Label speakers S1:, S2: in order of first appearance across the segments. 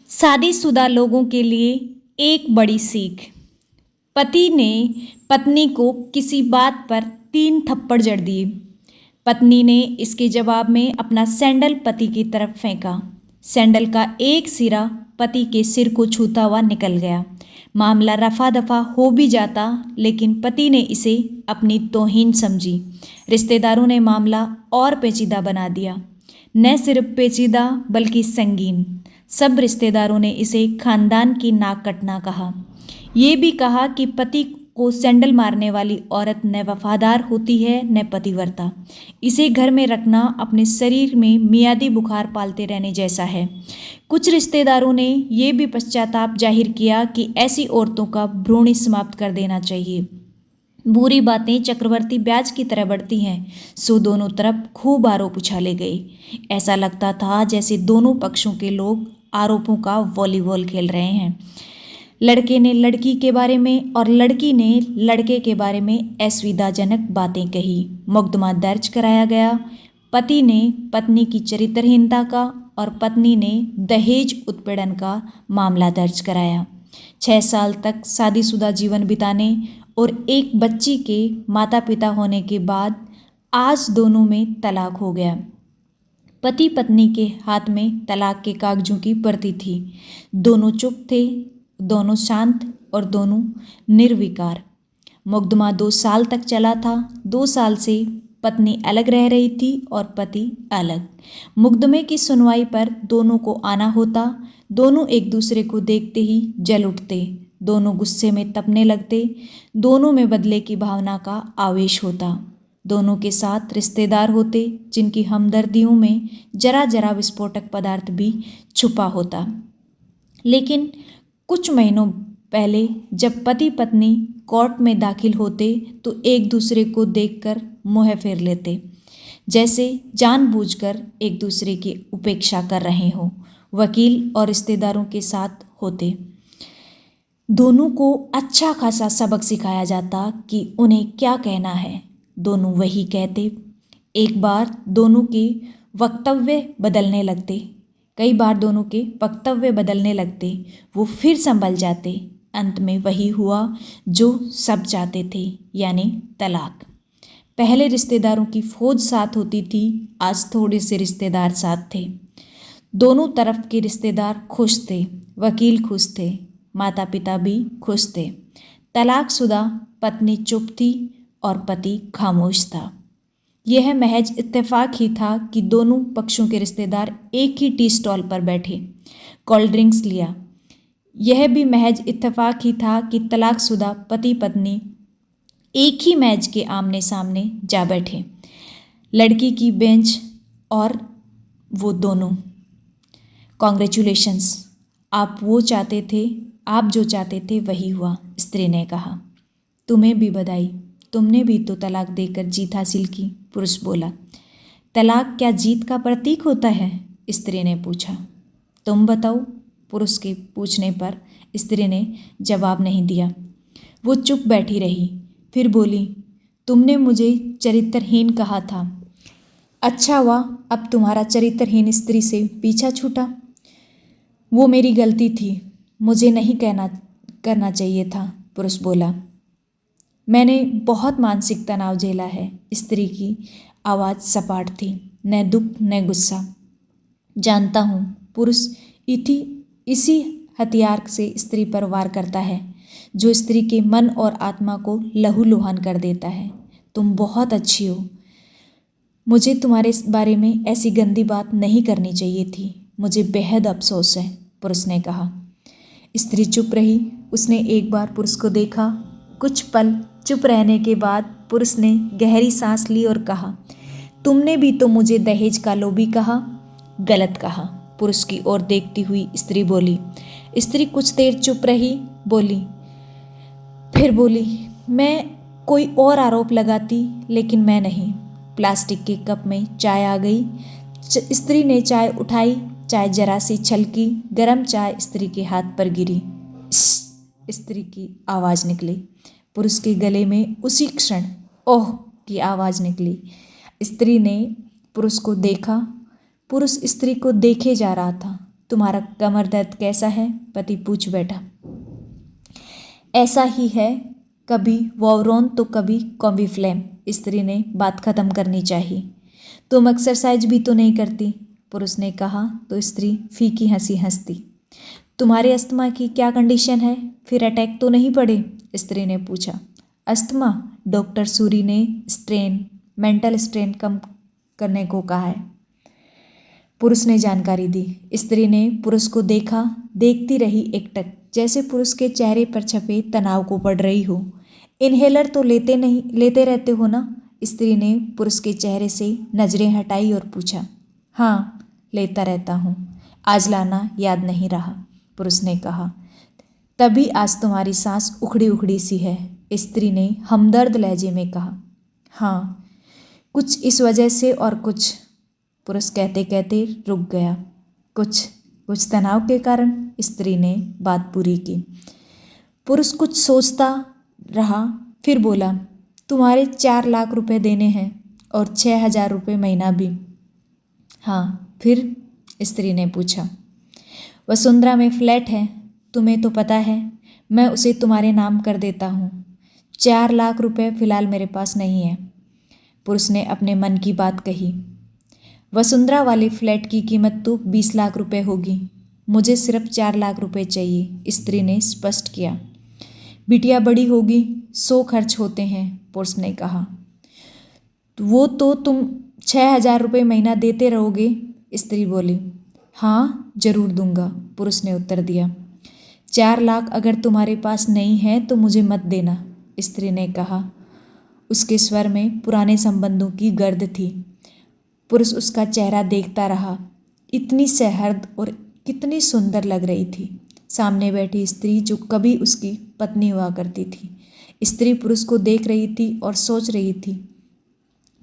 S1: शादीशुदा लोगों के लिए एक बड़ी सीख। पति ने पत्नी को किसी बात पर 3 थप्पड़ जड़ दिए। पत्नी ने इसके जवाब में अपना सैंडल पति की तरफ फेंका। सैंडल का एक सिरा पति के सिर को छूता हुआ निकल गया। मामला रफा दफा हो भी जाता, लेकिन पति ने इसे अपनी तौहीन समझी। रिश्तेदारों ने मामला और पेचीदा बना दिया। न सिर्फ पेचीदा बल्कि संगीन। सब रिश्तेदारों ने इसे खानदान की नाक कटना कहा। ये भी कहा कि पति को सैंडल मारने वाली औरत न वफादार होती है न पतिव्रता। इसे घर में रखना अपने शरीर में मियादी बुखार पालते रहने जैसा है। कुछ रिश्तेदारों ने यह भी पश्चाताप जाहिर किया कि ऐसी औरतों का भ्रूण समाप्त कर देना चाहिए। बुरी बातें चक्रवर्ती ब्याज की तरह बढ़ती हैं, सो दोनों तरफ खूब आरोप उछाले गए। ऐसा लगता था जैसे दोनों पक्षों के लोग आरोपों का वॉलीबॉल खेल रहे हैं। लड़के ने लड़की के बारे में और लड़की ने लड़के के बारे में असुविधाजनक बातें कही। मुकदमा दर्ज कराया गया। पति ने पत्नी की चरित्रहीनता का और पत्नी ने दहेज उत्पीड़न का मामला दर्ज कराया। 6 साल तक शादीशुदा जीवन बिताने और एक बच्ची के माता पिता होने के बाद आज दोनों में तलाक हो गया। पति पत्नी के हाथ में तलाक के कागजों की प्रति थी। दोनों चुप थे, दोनों शांत और दोनों निर्विकार। मुकदमा 2 साल तक चला था। 2 साल से पत्नी अलग रह रही थी और पति अलग। मुकदमे की सुनवाई पर दोनों को आना होता। दोनों एक दूसरे को देखते ही जल उठते। दोनों गुस्से में तपने लगते। दोनों में बदले की भावना का आवेश होता। दोनों के साथ रिश्तेदार होते जिनकी हमदर्दियों में जरा जरा विस्फोटक पदार्थ भी छुपा होता। लेकिन कुछ महीनों पहले जब पति पत्नी कोर्ट में दाखिल होते तो एक दूसरे को देखकर मुँह फेर लेते, जैसे जानबूझकर एक दूसरे की उपेक्षा कर रहे हों। वकील और रिश्तेदारों के साथ होते। दोनों को अच्छा खासा सबक सिखाया जाता कि उन्हें क्या कहना है। दोनों वही कहते। एक बार दोनों के वक्तव्य बदलने लगते। कई बार दोनों के वक्तव्य बदलने लगते। वो फिर संभल जाते। अंत में वही हुआ जो सब चाहते थे, यानी तलाक। पहले रिश्तेदारों की फौज साथ होती थी, आज थोड़े से रिश्तेदार साथ थे। दोनों तरफ के रिश्तेदार खुश थे। वकील खुश थे, माता पिता भी खुश थे। तलाकशुदा पत्नी चुप थी और पति खामोश था। यह महज इत्तेफाक ही था कि दोनों पक्षों के रिश्तेदार एक ही टी स्टॉल पर बैठे, कोल्ड ड्रिंक्स लिया। यह भी महज इत्तेफाक ही था कि तलाकशुदा पति पत्नी एक ही मेज के आमने सामने जा बैठे, लड़की की बेंच और वो दोनों। कॉन्ग्रेचुलेशंस, आप जो चाहते थे वही हुआ, स्त्री ने कहा। तुम्हें भी बधाई, तुमने भी तो तलाक देकर जीत हासिल की, पुरुष बोला। तलाक क्या जीत का प्रतीक होता है? स्त्री ने पूछा। तुम बताओ, पुरुष के पूछने पर स्त्री ने जवाब नहीं दिया। वो चुप बैठी रही, फिर बोली, तुमने मुझे चरित्रहीन कहा था। अच्छा हुआ अब तुम्हारा चरित्रहीन स्त्री से पीछा छूटा। वो मेरी गलती थी, मुझे नहीं करना चाहिए था, पुरुष बोला। मैंने बहुत मानसिक तनाव झेला है। स्त्री की आवाज़ सपाट थी, न दुख न गुस्सा। जानता हूँ, पुरुष इसी हथियार से स्त्री पर वार करता है, जो स्त्री के मन और आत्मा को लहूलुहान कर देता है। तुम बहुत अच्छी हो। मुझे तुम्हारे बारे में ऐसी गंदी बात नहीं करनी चाहिए थी। मुझे बेहद अफसोस है, पुरुष ने कहा। स्त्री चुप रही। उसने एक बार पुरुष को देखा। कुछ पल चुप रहने के बाद पुरुष ने गहरी सांस ली और कहा, तुमने भी तो मुझे दहेज का लोभी कहा। गलत कहा, पुरुष की ओर देखती हुई स्त्री बोली। स्त्री कुछ देर चुप रही, फिर बोली, मैं कोई और आरोप लगाती, लेकिन मैं नहीं। प्लास्टिक के कप में चाय आ गई। स्त्री ने चाय उठाई। चाय जरा सी छलकी। गरम चाय स्त्री के हाथ पर गिरी। स्त्री की आवाज़ निकली। पुरुष के गले में उसी क्षण ओह की आवाज़ निकली। स्त्री ने पुरुष को देखा। पुरुष स्त्री को देखे जा रहा था। तुम्हारा कमर दर्द कैसा है? पति पूछ बैठा। ऐसा ही है, कभी वॉवरोन तो कभी कॉम्बीफ्लेम। स्त्री ने बात खत्म करनी चाहिए। तुम एक्सरसाइज भी तो नहीं करती, पुरुष ने कहा तो स्त्री फीकी हंसी हंसती। तुम्हारे अस्थमा की क्या कंडीशन है? फिर अटैक तो नहीं पड़े? स्त्री ने पूछा। अस्थमा? डॉक्टर सूरी ने मेंटल स्ट्रेन कम करने को कहा है, पुरुष ने जानकारी दी। स्त्री ने पुरुष को देखती रही एकटक, जैसे पुरुष के चेहरे पर छपे तनाव को पढ़ रही हो। इन्हेलर तो लेते रहते हो ना? स्त्री ने पुरुष के चेहरे से नजरें हटाई और पूछा। हाँ, लेता रहता हूँ, आज लाना याद नहीं रहा, पुरुष ने कहा। तभी आज तुम्हारी सांस उखड़ी उखड़ी सी है, स्त्री ने हमदर्द लहजे में कहा। हाँ, कुछ इस वजह से और कुछ, पुरुष कहते कहते रुक गया। कुछ तनाव के कारण, स्त्री ने बात पूरी की। पुरुष कुछ सोचता रहा, फिर बोला, तुम्हारे 4 लाख रुपए देने हैं और 6,000 रुपये महीना भी। हाँ, फिर? स्त्री ने पूछा। वसुंधरा में फ्लैट है, तुम्हें तो पता है, मैं उसे तुम्हारे नाम कर देता हूँ। 4 लाख रुपए फिलहाल मेरे पास नहीं है, पुरुष ने अपने मन की बात कही। वसुंधरा वाले फ्लैट की कीमत तो 20 लाख रुपए होगी, मुझे सिर्फ 4 लाख रुपए चाहिए, स्त्री ने स्पष्ट किया। बिटिया बड़ी होगी, 100 खर्च होते हैं, पुरुष ने कहा। वो तो तुम 6,000 रुपये महीना देते रहोगे, स्त्री बोली। हाँ, जरूर दूंगा, पुरुष ने उत्तर दिया। 4 लाख अगर तुम्हारे पास नहीं है तो मुझे मत देना, स्त्री ने कहा। उसके स्वर में पुराने संबंधों की गर्द थी। पुरुष उसका चेहरा देखता रहा। इतनी सहर्द और कितनी सुंदर लग रही थी सामने बैठी स्त्री, जो कभी उसकी पत्नी हुआ करती थी। स्त्री पुरुष को देख रही थी और सोच रही थी,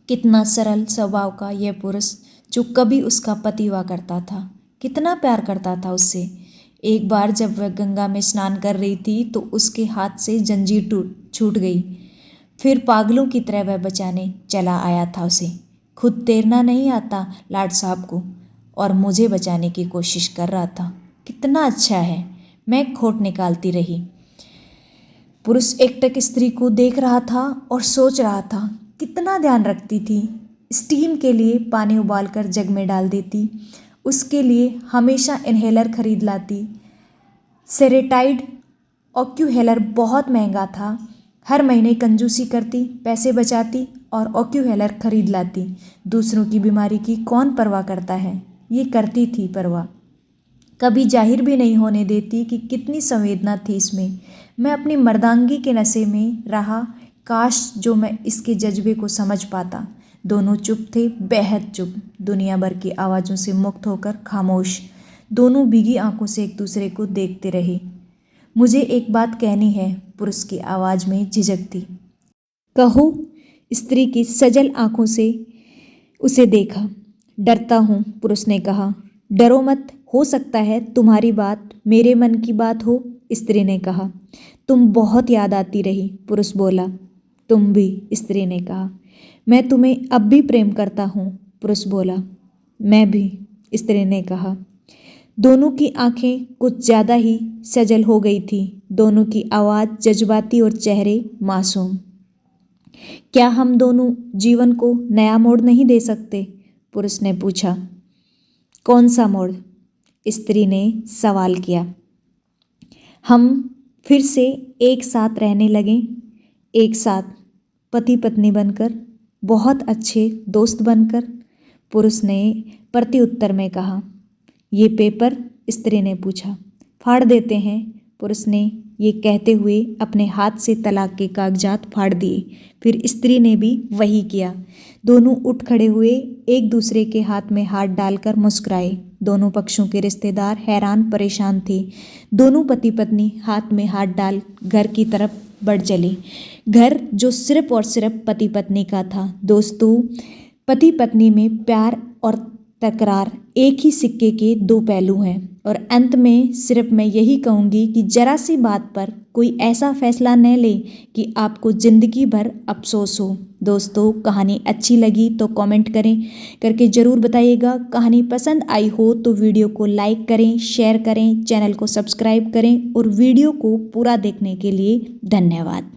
S1: कितना सरल स्वभाव का यह पुरुष जो कभी उसका पति हुआ करता था, कितना प्यार करता था उससे। एक बार जब वह गंगा में स्नान कर रही थी तो उसके हाथ से जंजीर छूट गई। फिर पागलों की तरह वह बचाने चला आया था उसे। खुद तैरना नहीं आता लाड साहब को, और मुझे बचाने की कोशिश कर रहा था। कितना अच्छा है, मैं खोट निकालती रही। पुरुष एकटक स्त्री को देख रहा था और सोच रहा था, कितना ध्यान रखती थी। स्टीम के लिए पानी उबालकर जग में डाल देती, उसके लिए हमेशा इन्हेलर खरीद लाती। सेरेटाइड ऑक्यूहेलर बहुत महंगा था, हर महीने कंजूसी करती, पैसे बचाती और ऑक्यूहेलर खरीद लाती। दूसरों की बीमारी की कौन परवाह करता है? ये करती थी परवाह, कभी जाहिर भी नहीं होने देती कि कितनी संवेदना थी इसमें। मैं अपनी मर्दांगी के नशे में रहा, काश जो मैं इसके जज्बे को समझ पाता। दोनों चुप थे, बेहद चुप, दुनिया भर की आवाज़ों से मुक्त होकर खामोश। दोनों भीगी आंखों से एक दूसरे को देखते रहे। मुझे एक बात कहनी है, पुरुष की आवाज़ में झिझक थी। कहो, स्त्री की सजल आंखों से उसे देखा। डरता हूँ, पुरुष ने कहा। डरो मत, हो सकता है तुम्हारी बात मेरे मन की बात हो, स्त्री ने कहा। तुम बहुत याद आती रही, पुरुष बोला। तुम भी, स्त्री ने कहा। मैं तुम्हें अब भी प्रेम करता हूँ, पुरुष बोला। मैं भी, स्त्री ने कहा। दोनों की आंखें कुछ ज़्यादा ही सजल हो गई थी, दोनों की आवाज़ जज्बाती और चेहरे मासूम। क्या हम दोनों जीवन को नया मोड़ नहीं दे सकते? पुरुष ने पूछा। कौन सा मोड़? स्त्री ने सवाल किया। हम फिर से एक साथ रहने लगें, एक साथ पति पत्नी बनकर, बहुत अच्छे दोस्त बनकर, पुरुष ने प्रत्युत्तर में कहा। ये पेपर? स्त्री ने पूछा। फाड़ देते हैं, पुरुष ने ये कहते हुए अपने हाथ से तलाक के कागजात फाड़ दिए। फिर स्त्री ने भी वही किया। दोनों उठ खड़े हुए, एक दूसरे के हाथ में हाथ डालकर मुस्कुराए। दोनों पक्षों के रिश्तेदार हैरान परेशान थे। दोनों पति पत्नी हाथ में हाथ डाल घर की तरफ बढ़ चले। घर जो सिर्फ और सिर्फ पति पत्नी का था। दोस्तों, पति पत्नी में प्यार और तकरार एक ही सिक्के के दो पहलू हैं। और अंत में सिर्फ मैं यही कहूँगी कि जरा सी बात पर कोई ऐसा फैसला न ले कि आपको ज़िंदगी भर अफसोस हो। दोस्तों, कहानी अच्छी लगी तो कमेंट करके ज़रूर बताइएगा। कहानी पसंद आई हो तो वीडियो को लाइक करें, शेयर करें, चैनल को सब्सक्राइब करें और वीडियो को पूरा देखने के लिए धन्यवाद।